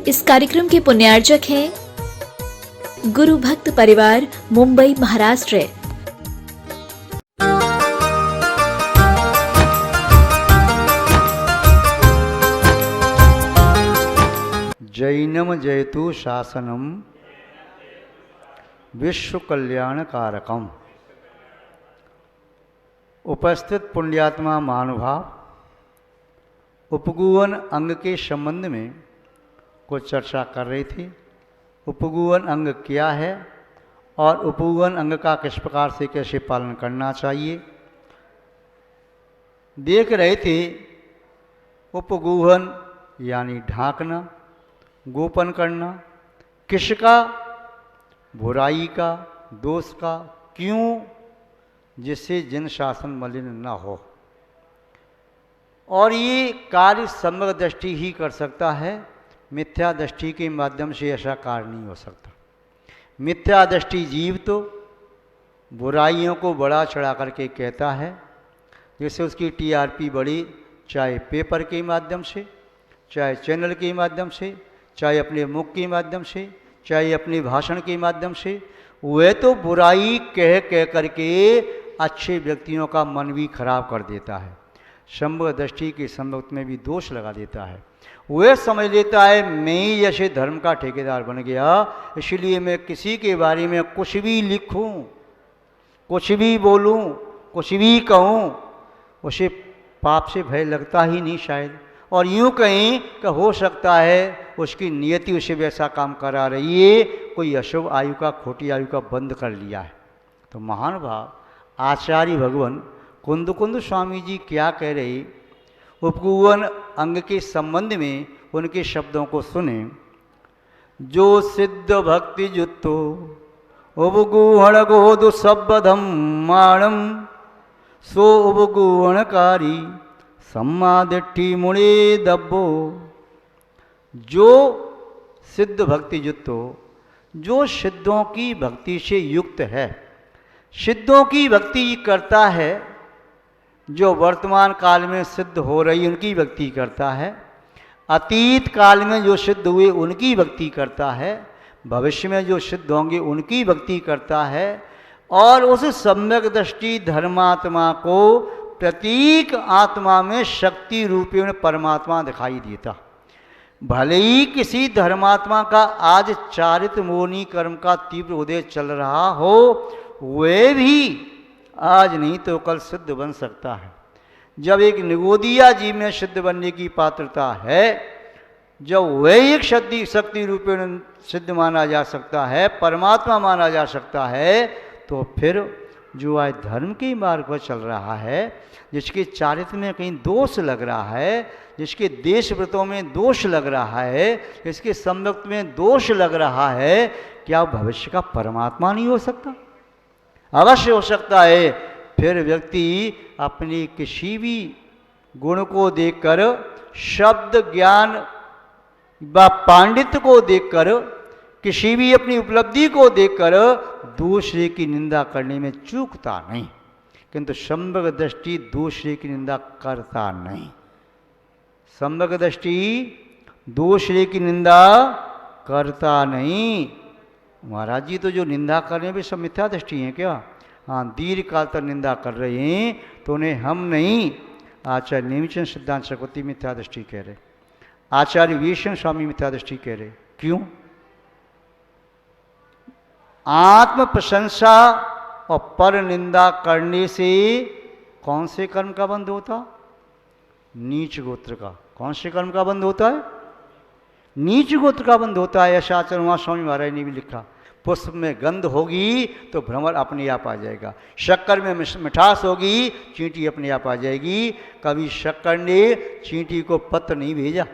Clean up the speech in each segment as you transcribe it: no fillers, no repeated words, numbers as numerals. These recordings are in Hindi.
इस कार्यक्रम के पुण्यार्चक हैं गुरु भक्त परिवार, मुंबई, महाराष्ट्र। जैनम जयतु शासनम विश्व कल्याणकारकम। उपस्थित पुण्यात्मा महानुभाव उपगुवन अंग के संबंध में कुछ चर्चा कर रही थी। उपगुवन अंग क्या है और उपगुवन अंग का किस प्रकार से कैसे पालन करना चाहिए देख रहे थे। उपगुहन यानी ढांकना, गोपन करना, किसका? बुराई का, दोष का। क्यों? जिससे जन शासन मलिन न हो। और ये कार्य समग्र दृष्टि ही कर सकता है, मिथ्या दृष्टि के माध्यम से ऐसा कार्य नहीं हो सकता। मिथ्या दृष्टि जीव तो बुराइयों को बड़ा चढ़ा करके कहता है, जैसे उसकी टीआरपी बढ़ी, चाहे पेपर के माध्यम से, चाहे चैनल के माध्यम से, चाहे अपने मुख के माध्यम से, चाहे अपने भाषण के माध्यम से। वह तो बुराई कह कह करके अच्छे व्यक्तियों का मन भी खराब कर देता है, समग्र दृष्टि के संबंध में भी दोष लगा देता है। वह समझ लेता है मैं ही जैसे धर्म का ठेकेदार बन गया, इसलिए मैं किसी के बारे में कुछ भी लिखूं, कुछ भी बोलूं, कुछ भी कहूं, उसे पाप से भय लगता ही नहीं शायद। और यूं कहीं कि हो सकता है उसकी नियति उसे वैसा काम करा रही है, कोई अशुभ आयु का, खोटी आयु का बंद कर लिया है। तो महान भाव आचार्य भगवान कुंद कुंद स्वामी जी क्या कह रहे उपगुवन अंग के संबंध में, उनके शब्दों को सुने। जो सिद्ध भक्ति जुत्तो उपगुहण गोदु सब्बधम माणम सो उपगुहणकारी सम्मादिट्ठी मुड़े दब्बो। जो सिद्ध भक्ति जुत्तो, जो सिद्धों की भक्ति से युक्त है, सिद्धों की भक्ति करता है, जो वर्तमान काल में सिद्ध हो रही उनकी भक्ति करता है, अतीत काल में जो सिद्ध हुए उनकी भक्ति करता है, भविष्य में जो सिद्ध होंगे उनकी भक्ति करता है। और उस सम्यक दृष्टि धर्मात्मा को प्रतीक आत्मा में शक्ति रूपी में परमात्मा दिखाई देता। भले ही किसी धर्मात्मा का आज चारित्र मोनी कर्म का तीव्र उदय चल रहा हो, वे भी आज नहीं तो कल सिद्ध बन सकता है। जब एक निगोदिया जी में सिद्ध बनने की पात्रता है, जब वह एक शक्ति रूपी सिद्ध माना जा सकता है, परमात्मा माना जा सकता है, तो फिर जो आज धर्म के मार्ग पर चल रहा है, जिसके चारित्र में कहीं दोष लग रहा है, जिसके देश व्रतों में दोष लग रहा है, जिसके सम्यक में दोष लग रहा है, क्या भविष्य का परमात्मा नहीं हो सकता? अवश्य हो सकता है। फिर व्यक्ति अपनी किसी भी गुण को देखकर, शब्द ज्ञान व पांडित्य को देखकर, किसी भी अपनी उपलब्धि को देखकर दूसरे की निंदा करने में चूकता नहीं, किंतु समग्र दृष्टि दूसरे की निंदा करता नहीं। समग्र दृष्टि दूसरे की निंदा करता नहीं। महाराज जी तो जो निंदा कर रहे हैं वे सब मिथ्या दृष्टि हैं क्या? हाँ, दीर्घ काल तक निंदा कर रहे हैं तो उन्हें हम नहीं, आचार्य नेमिचंद सिद्धांत सरस्वती मिथ्या दृष्टि कह रहे, आचार्य वीरशंकर स्वामी मिथ्या दृष्टि कह रहे। क्यों? आत्म प्रशंसा और पर निंदा करने से कौन से कर्म का बंध होता? नीच गोत्र का। कौन से कर्म का बंध होता है? नीच गोत्र का बंध होता है। ऐसा आचार्य उमा स्वामी महाराज ने भी लिखा। पुष्प में गंध होगी तो भ्रमर अपने आप आ जाएगा, शक्कर में मिठास होगी, चींटी अपने आप आ जाएगी। कभी शक्कर ने चींटी को पत्र नहीं भेजा,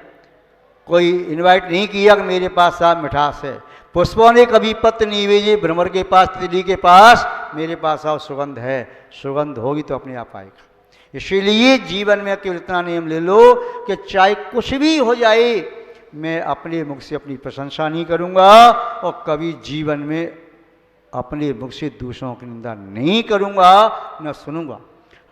कोई इनवाइट नहीं किया कि मेरे पास आप मिठास है। पुष्पों ने कभी पत्र नहीं भेजे भ्रमर के पास, तितली के पास, मेरे पास आओ सुगंध है। सुगंध होगी तो अपने आप आएगा। इसीलिए जीवन में केवल इतना नियम ले लो कि चाहे कुछ भी हो जाए, मैं अपने मुख से अपनी प्रशंसा नहीं करूंगा और कभी जीवन में अपने मुख से दूसरों की निंदा नहीं करूंगा, न सुनूंगा।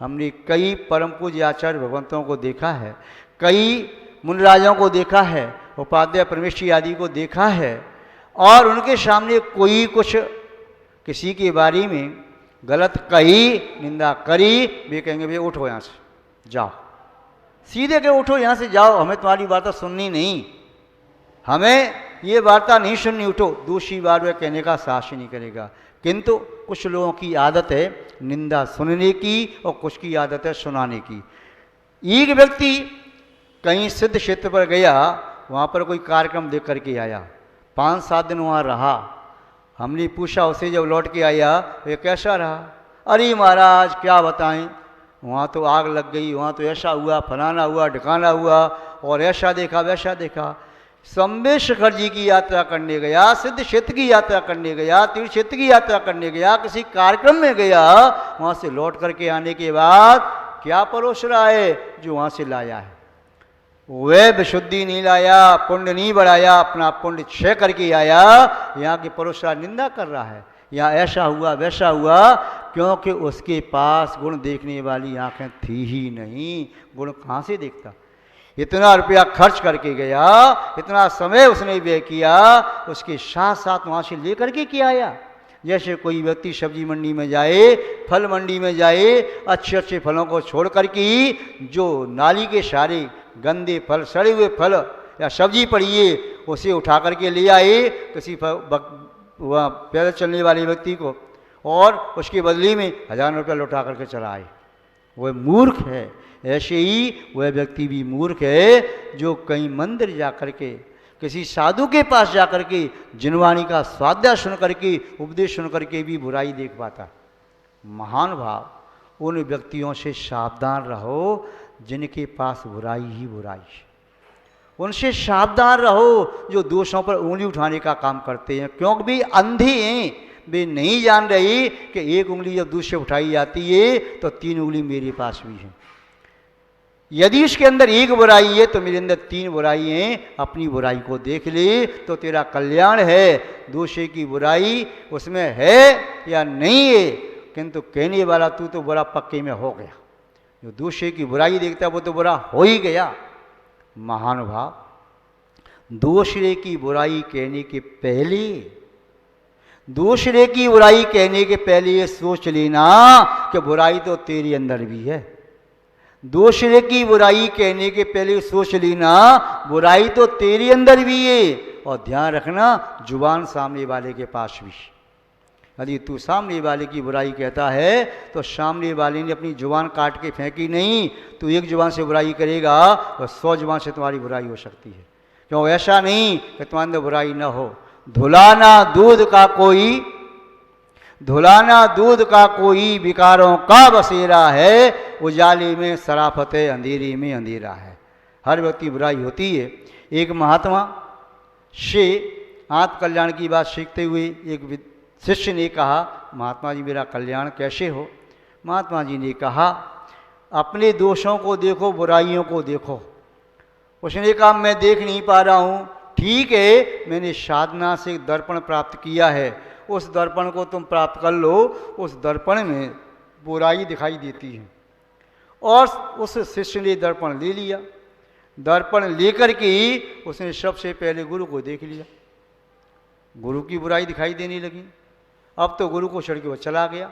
हमने कई परम पूज्य आचार्य भगवंतों को देखा है, कई मुनिराजों को देखा है, उपाध्याय परमेश्वरी आदि को देखा है और उनके सामने कोई कुछ किसी के बारे में गलत कही, निंदा करी, वे कहेंगे भाई उठो यहाँ से जाओ, सीधे के उठो यहाँ से जाओ, हमें तुम्हारी वार्ता सुननी नहीं, हमें ये वार्ता नहीं सुननी, उठो। दूसरी बार वह कहने का साहस ही नहीं करेगा। किंतु कुछ लोगों की आदत है निंदा सुनने की और कुछ की आदत है सुनाने की। एक व्यक्ति कहीं सिद्ध क्षेत्र पर गया, वहाँ पर कोई कार्यक्रम देख करके आया, 5-7 दिन वहाँ रहा। हमने पूछा उससे जब लौट के आया ये कैसा रहा? अरे महाराज क्या बताएं, वहाँ तो आग लग गई, वहाँ तो ऐसा हुआ, फलाना हुआ, ढिकाना हुआ, और ऐसा देखा वैसा देखा। संबेशखर जी की यात्रा करने गया, सिद्ध क्षेत्र की यात्रा करने गया, तीर्थ क्षेत्र की यात्रा करने गया, किसी कार्यक्रम में गया, वहाँ से लौट करके आने के बाद क्या परोस रहा है जो वहाँ से लाया है? वह विशुद्धि नहीं लाया, पुण्य नहीं बढ़ाया, अपना पुण्य क्षय करके आया, यहाँ की परोसा निंदा कर रहा है, यहाँ ऐसा हुआ वैसा हुआ, क्योंकि उसके पास गुण देखने वाली आंखें थी ही नहीं। गुण कहाँ से देखता? इतना रुपया खर्च करके गया, इतना समय उसने व्यय किया, उसके साथ साथ वहाँ से लेकर के क्या आया? जैसे कोई व्यक्ति सब्जी मंडी में जाए, फल मंडी में जाए, अच्छे अच्छे फलों को छोड़ करके जो नाली के सारे गंदे फल, सड़े हुए फल या सब्जी पड़ी है, उसे उठा करके ले आए किसी वह पैदल चलने वाले व्यक्ति को, और उसके बदले में 1000 रुपया लौटा करके चला आए। वह मूर्ख है। ऐसे ही वह व्यक्ति भी मूर्ख है जो कहीं मंदिर जा कर के, किसी साधु के पास जा कर के जिनवाणी का स्वाध्याय सुन करके, उपदेश सुन करके भी बुराई देख पाता। महान भाव, उन व्यक्तियों से सावधान रहो जिनके पास बुराई ही बुराई है। उनसे सावधान रहो जो दोषों पर उंगली उठाने का काम करते हैं, क्योंकि वे अंधे हैं, वे नहीं जान रहे कि एक उंगली जब दूसरे उठाई जाती है तो 3 उंगली मेरे पास भी है। यदि उसके अंदर एक बुराई है तो मेरे अंदर 3 बुराई हैं, अपनी बुराई को देख ले तो तेरा कल्याण है। दूसरे की बुराई उसमें है या नहीं है, किंतु कहने वाला तू तो बुरा पक्के में हो गया। जो दूसरे की बुराई देखता है वो तो बुरा हो ही गया। महानुभाव, दूसरे की बुराई कहने के पहले, दूसरे की बुराई कहने के पहले ये सोच लेना कि बुराई तो तेरे अंदर भी है। दूसरे की बुराई कहने के पहले सोच लेना बुराई तो तेरे अंदर भी है। और ध्यान रखना, जुबान सामने वाले के पास भी। यदि तू सामने वाले की बुराई कहता है तो सामने वाले ने अपनी जुबान काट के फेंकी नहीं, तू एक जुबान से बुराई करेगा और 100 जुबान से तुम्हारी बुराई हो सकती है। क्यों? ऐसा नहीं कि तुम्हारे अंदर बुराई न हो। धुलाना दूध का कोई, धुलाना दूध का कोई विकारों का बसेरा है, उजाले में सराफत है, अंधेरे में अंधेरा है। हर व्यक्ति की बुराई होती है। एक महात्मा से आत्म कल्याण की बात सीखते हुए एक शिष्य ने कहा, महात्मा जी मेरा कल्याण कैसे हो? महात्मा जी ने कहा, अपने दोषों को देखो, बुराइयों को देखो। उसने कहा मैं देख नहीं पा रहा हूँ। ठीक है, मैंने साधना से दर्पण प्राप्त किया है, उस दर्पण को तुम प्राप्त कर लो। उस दर्पण में बुराई दिखाई देती है। और उस शिष्य ने दर्पण ले लिया। दर्पण लेकर के उसने सबसे पहले गुरु को देख लिया। गुरु की बुराई दिखाई देने लगी। अब तो गुरु को छोड़ के वो चला गया।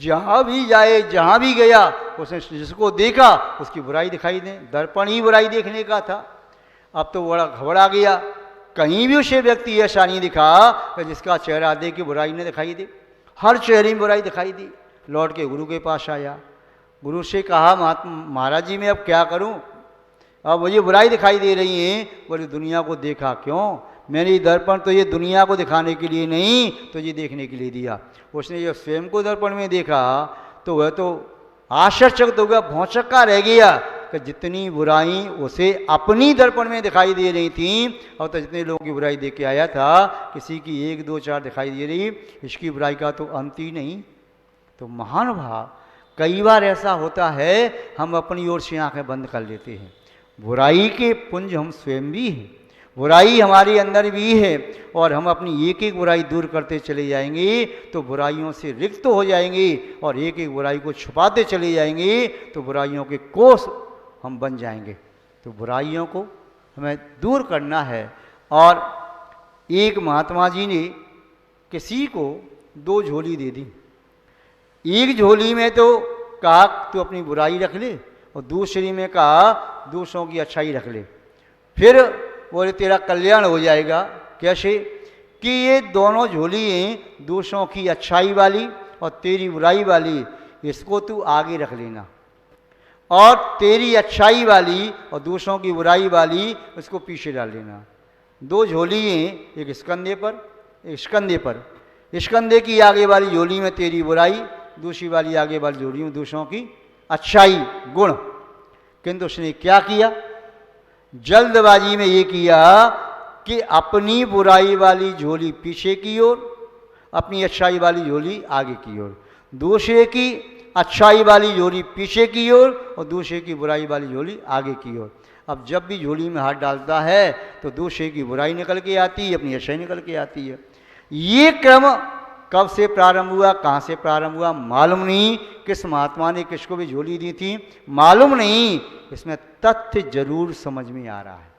जहाँ भी जाए, जहाँ भी गया, उसने जिसको देखा उसकी बुराई दिखाई दे। दर्पण ही बुराई देखने का था। अब तो बड़ा घबरा गया। कहीं भी उसे व्यक्ति ऐसा नहीं दिखा कि जिसका चेहरा देख के बुराई न दिखाई दे। हर चेहरे में बुराई दिखाई दी। लौट के गुरु के पास आया। गुरु से कहा, महाराज जी मैं अब क्या करूं? अब मुझे बुराई दिखाई दे रही है। बोले दुनिया को देखा क्यों? मैंने दर्पण तो ये दुनिया को दिखाने के लिए नहीं, तो ये देखने के लिए दिया। उसने ये स्वयं को दर्पण में देखा तो वह तो आश्चर्यचकित हो गया, भौचक्का रह गया कि जितनी बुराई उसे अपनी दर्पण में दिखाई दे रही थी, और तो जितने लोगों की बुराई देख के आया था, किसी की 1, 2, 4 दिखाई दे रही, इसकी बुराई का तो अंत ही नहीं। तो महान भाव, कई बार ऐसा होता है हम अपनी ओर से आंखें बंद कर लेते हैं। बुराई के पुंज हम स्वयं भी हैं। बुराई हमारे अंदर भी है, और हम अपनी एक एक बुराई दूर करते चले जाएंगे तो बुराइयों से रिक्त हो जाएंगे, और एक एक बुराई को छुपाते चले जाएंगे तो बुराइयों के कोष हम बन जाएंगे। तो बुराइयों को हमें दूर करना है। और एक महात्मा जी ने किसी को 2 झोली दे दी। एक झोली में तो कहा तू अपनी बुराई रख ले, और दूसरी में कहा दूसरों की अच्छाई रख ले, फिर बोले तेरा कल्याण हो जाएगा। कैसे कि ये दोनों झोली हैं दूसरों की अच्छाई वाली और तेरी बुराई वाली, इसको तू आगे रख लेना, और तेरी अच्छाई वाली और दूसरों की बुराई वाली उसको पीछे डाल लेना। 2 झोली हैं, एक स्कंधे पर एक स्कंधे पर। स्कंधे की आगे वाली झोली में तेरी बुराई, दूसरी वाली आगे वाली झोली में दूसरों की अच्छाई गुण। किंतु उसने क्या किया, जल्दबाजी में ये किया कि अपनी बुराई वाली झोली पीछे की ओर, अपनी अच्छाई वाली झोली आगे की ओर, दूसरे की अच्छाई वाली झोली पीछे की ओर और दूसरे की बुराई वाली झोली आगे की ओर। अब जब भी झोली में हाथ डालता है तो दूसरे की बुराई निकल के आती है, अपनी अच्छाई निकल के आती है। ये क्रम कब से प्रारंभ हुआ, कहाँ से प्रारंभ हुआ मालूम नहीं, किस महात्मा ने किसको भी झोली दी थी मालूम नहीं, इसमें तथ्य जरूर समझ में आ रहा है।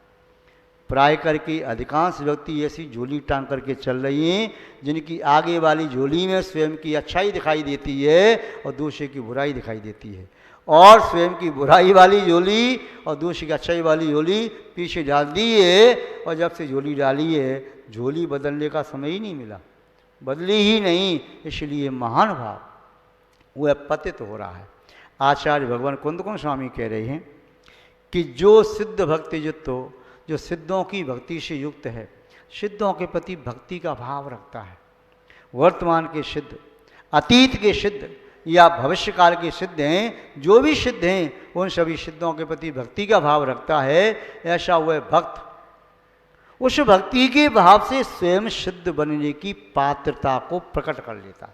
प्राय करके अधिकांश व्यक्ति ऐसी झोली टांग करके चल रही हैं जिनकी आगे वाली झोली में स्वयं की अच्छाई दिखाई देती है और दूसरे की बुराई दिखाई देती है, और स्वयं की बुराई वाली झोली और दूसरी की अच्छाई वाली झोली पीछे डाल दी है। और जब से झोली डाली है झोली बदलने का समय ही नहीं मिला, बदली ही नहीं, इसलिए महान भाव वह पतित हो रहा है। आचार्य भगवान कुंदकुंज स्वामी कह रहे हैं कि जो सिद्ध भक्ति युक्त हो, जो सिद्धों की भक्ति से युक्त है, सिद्धों के प्रति भक्ति का भाव रखता है, वर्तमान के सिद्ध, अतीत के सिद्ध या भविष्य काल के सिद्ध हैं, जो भी सिद्ध हैं उन सभी सिद्धों के प्रति भक्ति का भाव रखता है, ऐसा वह भक्त उस भक्ति के भाव से स्वयं सिद्ध बनने की पात्रता को प्रकट कर लेता है।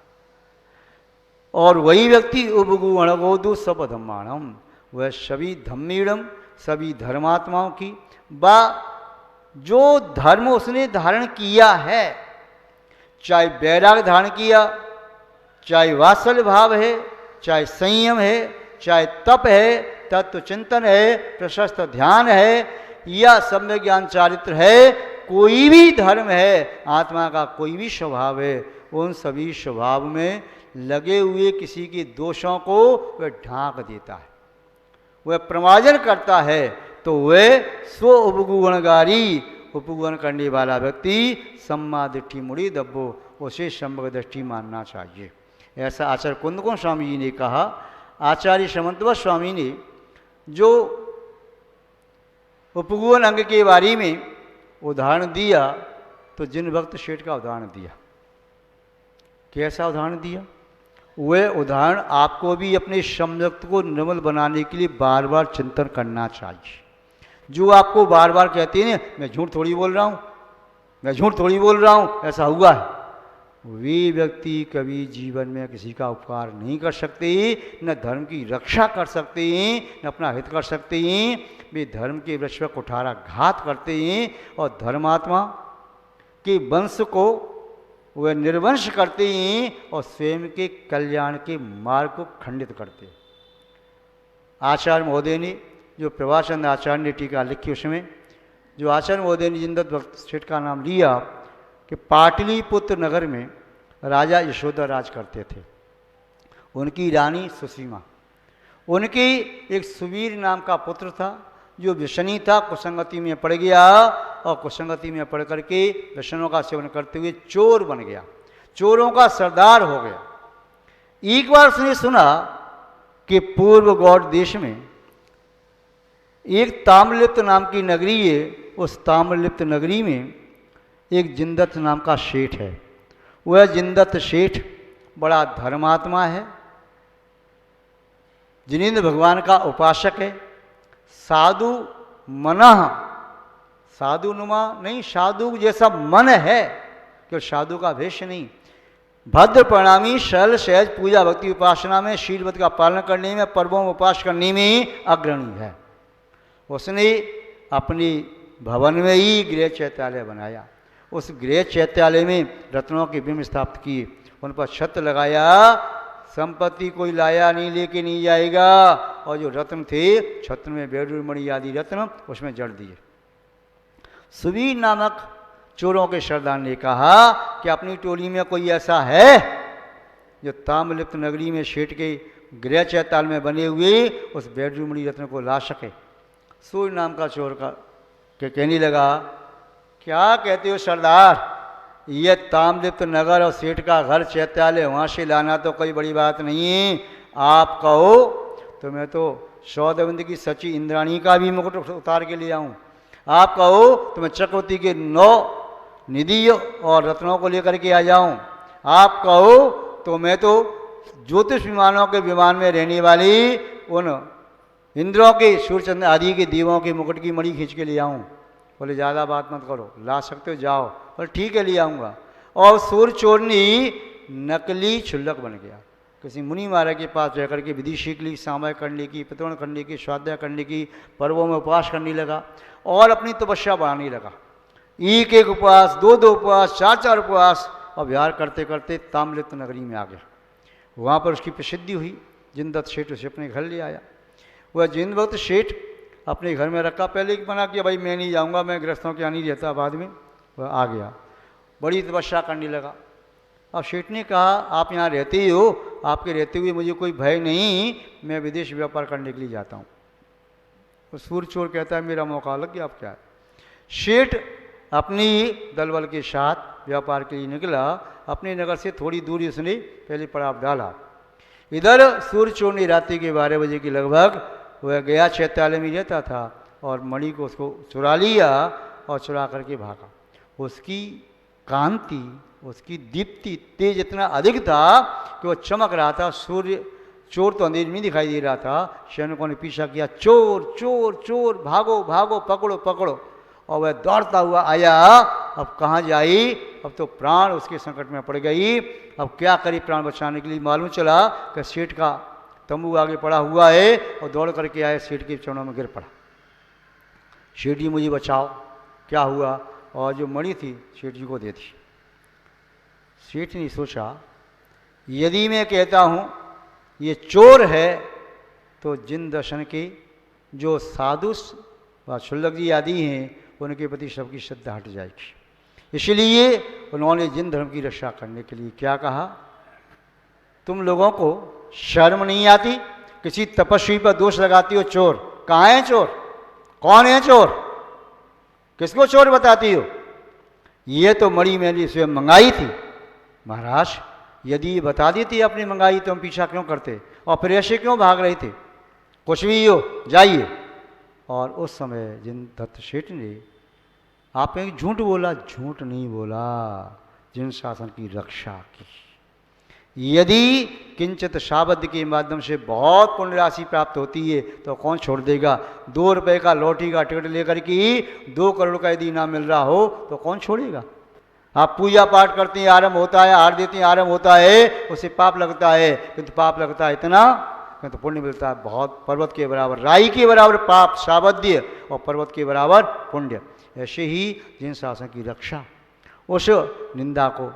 और वही व्यक्ति उपगुणगोदु सब धम्माणम, वह सभी धम्मीणम, सभी धर्मात्माओं की बा जो धर्म उसने धारण किया है, चाहे वैराग धारण किया, चाहे वात्सल्य भाव है, चाहे संयम है, चाहे तप है, तत्व चिंतन है, प्रशस्त ध्यान है, या सम्यक ज्ञान चारित्र है, कोई भी धर्म है, आत्मा का कोई भी स्वभाव है, उन सभी स्वभाव में लगे हुए किसी के दोषों को वह ढांक देता है, वह प्रमार्जन करता है। तो वह स्व उपगुणगारी, उपगुण करने वाला व्यक्ति सम्मा दृष्टि मुड़ी दब्बो, उसे समग्र दृष्टि मानना चाहिए। ऐसा आचार्य कुंदकुंज स्वामी जी ने कहा। आचार्य समंतवत स्वामी ने जो उपगुण अंग के बारे में उदाहरण दिया, तो जिन भक्त शेठ का उदाहरण दिया, कैसा उदाहरण दिया, वह उदाहरण आपको भी अपने सम्यक्त को निर्मल बनाने के लिए बार बार चिंतन करना चाहिए। जो आपको बार बार कहते हैं मैं झूठ थोड़ी बोल रहा हूँ, मैं झूठ थोड़ी बोल रहा हूँ, ऐसा हुआ है, वे व्यक्ति कभी जीवन में किसी का उपकार नहीं कर सकते, न धर्म की रक्षा कर सकते हैं, न अपना हित कर सकते हैं। वे धर्म के वृक्ष पर कुठाराघात करते हैं और धर्मात्मा के वंश को वह निर्वंश करते हैं और स्वयं के कल्याण के मार्ग को खंडित करते हैं। आचार्य महोदय ने जो प्रभाचंद आचार्य ने टीका लिखी, उसमें जो आचार्य महोदय ने जिंदत भक्त सेठ का नाम लिया कि पाटलिपुत्र नगर में राजा यशोधर राज करते थे। उनकी रानी सुसीमा, उनकी एक सुवीर नाम का पुत्र था जो व्यसनी था, कुसंगति में पड़ गया और कुसंगति में पड़ करके व्यसनों का सेवन करते हुए चोर बन गया, चोरों का सरदार हो गया। एक बार उसने सुना कि पूर्व गौड़ देश में एक ताम्रलिप्त नाम की नगरी है, उस ताम्रलिप्त नगरी में एक जिंदत नाम का सेठ है। वह जिंदत सेठ बड़ा धर्मात्मा है, जिनेंद्र भगवान का उपासक है, साधु मनः, साधु नुमा नहीं, साधु जैसा मन है, क्यों साधु का वेश नहीं, भद्र प्रणामी, सरल सहज पूजा भक्ति उपासना में, शीलवत का पालन करने में, पर्वों में उपास करने में अग्रणी है। उसने अपने भवन में ही गृह चैत्यालय बनाया। उस गृह चैत्यालय में रत्नों के बिंब स्थापित किए, उन पर छत लगाया, संपत्ति कोई लाया नहीं लेके नहीं जाएगा, और जो रत्न थे छत्र में बैडूर मणि आदि रत्न उसमें जड़ दिए। सुबीर नामक चोरों के सरदार ने कहा कि अपनी टोली में कोई ऐसा है जो ताम्रलिप्त नगरी में शेठ के गृह चैताल में बने हुए उस बेडरूम मणि रत्न को ला सके। सूर्य नाम का चोर का कहने लगा, क्या कहते हो सरदार, ये ताम्रलिप्त नगर और सेठ का घर चैत्यालय वहाँ से लाना तो कोई बड़ी बात नहीं है। आप कहो तो मैं तो सौदबिंद की सची इंद्राणी का भी मुकुट उतार के ले आऊँ। आप कहो तो मैं चक्रवर्ती के 9 निधि और रत्नों को लेकर के आ जाऊँ। आप कहो तो मैं तो ज्योतिष विमानों के विमान में रहने वाली उन इंद्रों के सूर्यचंद्र आदि के देवों के मुकुट की मणि खींच के ले आऊँ। बोले ज़्यादा बात मत करो, ला सकते हो जाओ। बोले ठीक है ले आऊँगा। और सूर्य चोरनी नकली क्षुल्लक बन गया। किसी मुनि महाराज के पास जाकर के विधि सीख ली, सामय करने की, पितृण करने की, स्वाध्याय करने की, पर्वों में उपवास करने लगा और अपनी तपस्या बढ़ाने लगा। एक एक उपवास, 2-2 उपवास, 4-4 उपवास और विहार करते करते ताम्रलिप्त नगरी में आ गया। वहाँ पर उसकी प्रसिद्धि हुई। जिनदत्त सेठ उसे अपने घर ले आया। वह जिनदत्त सेठ अपने घर में रखा। पहले ही मना किया, भाई मैं नहीं जाऊँगा, मैं गृहस्थों के यहाँ नहीं रहता। बाद में वह आ गया, बड़ी तपस्या करने लगा। अब सेठ ने कहा, आप यहाँ रहते ही हो, आपके रहते हुए मुझे कोई भय नहीं, मैं विदेश व्यापार करने के लिए जाता हूँ। तो सूर्य चोर कहता है, मेरा मौका लग गया, अब क्या है। सेठ अपनी दलबल के साथ व्यापार के लिए निकला। अपने नगर से थोड़ी दूरी उसने पहले पड़ाव डाला। इधर सूर्य चोर ने रात्रि के 12 बजे के लगभग वह गया चैत्यालय में रहता था और मणि को उसको चुरा लिया और चुरा करके भागा। उसकी कांति, उसकी दीप्ति, तेज इतना अधिक था कि वह चमक रहा था। सूर्य चोर तो अंधेरे में दिखाई दे रहा था। सैनिकों ने पीछा किया, चोर चोर चोर, भागो भागो, पकड़ो पकड़ो। और वह दौड़ता हुआ आया। अब कहाँ जाई, अब तो प्राण उसके संकट में पड़ गई। अब क्या करी प्राण बचाने के लिए। मालूम चला कि सेठ का तंबू आगे पड़ा हुआ है और दौड़ करके आए, सेठ के चरणों में गिर पड़ा। सेठ जी मुझे बचाओ, क्या हुआ। और जो मणि थी सेठ जी को दे दी। सेठ ने सोचा, यदि मैं कहता हूँ ये चोर है तो जिन दर्शन के जो साधु व क्षुल्लक जी आदि हैं उनके प्रति सबकी श्रद्धा हट जाएगी। इसलिए उन्होंने जिन धर्म की रक्षा करने के लिए क्या कहा, तुम लोगों को शर्म नहीं आती, किसी तपस्वी पर दोष लगाती हो। चोर कहाँ है, चोर कौन है, चोर किसको चोर बताती हो। ये तो मणि मैंने स्वयं मंगाई थी। महाराज यदि ये बता देती अपनी मंगाई तो हम पीछा क्यों करते और फिर ऐसे क्यों भाग रहे थे। कुछ भी हो, जाइए। और उस समय जिनदत्त सेठ ने आप एक झूठ बोला, झूठ नहीं बोला, जिन शासन की रक्षा की। यदि किंचित शाबद्ध के माध्यम से बहुत पुण्य राशि प्राप्त होती है तो कौन छोड़ देगा। 2 रुपए का लॉटरी का टिकट लेकर के 2 करोड़ का यदि इनाम मिल रहा हो तो कौन छोड़ेगा। आप पूजा पाठ करते हैं, आरंभ होता है, हार देते हैं, आरंभ होता है, उससे पाप लगता है, किंतु पाप लगता है इतना, किंतु पुण्य मिलता है बहुत। पर्वत के बराबर, राई के बराबर पाप शाबद्य और पर्वत के बराबर पुण्य। ऐसे ही जिन शासन की रक्षा, उस निंदा को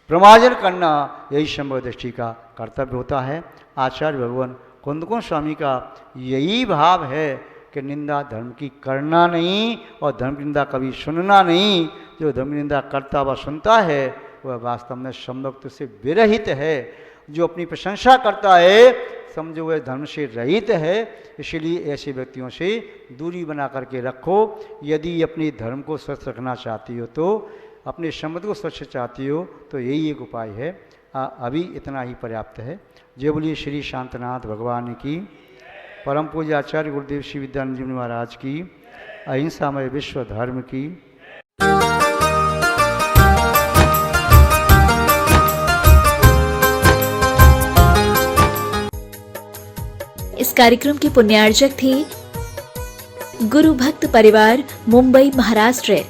प्रमार्जन करना, यही शंभव दृष्टि का कर्तव्य होता है। आचार्य भगवान कुंदकुंज स्वामी का यही भाव है कि निंदा धर्म की करना नहीं और धर्म की निंदा कभी सुनना नहीं। जो धर्म की निंदा करता व सुनता है वह वास्तव में संभक्त से विरहित है। जो अपनी प्रशंसा करता है समझो वह धर्म से रहित है। इसलिए ऐसे व्यक्तियों से दूरी बना करके रखो। यदि अपने धर्म को स्वच्छ रखना चाहती हो, तो अपने संबंध को स्वच्छ चाहती हो, तो यही एक उपाय है। अभी इतना ही पर्याप्त है। जय बोलिए श्री शांतनाथ भगवान की, परम पूज्य आचार्य गुरुदेव श्री विद्यानंद जी महाराज की, अहिंसामय विश्व धर्म की। इस कार्यक्रम के पुण्यार्जक थे गुरु भक्त परिवार, मुंबई, महाराष्ट्र।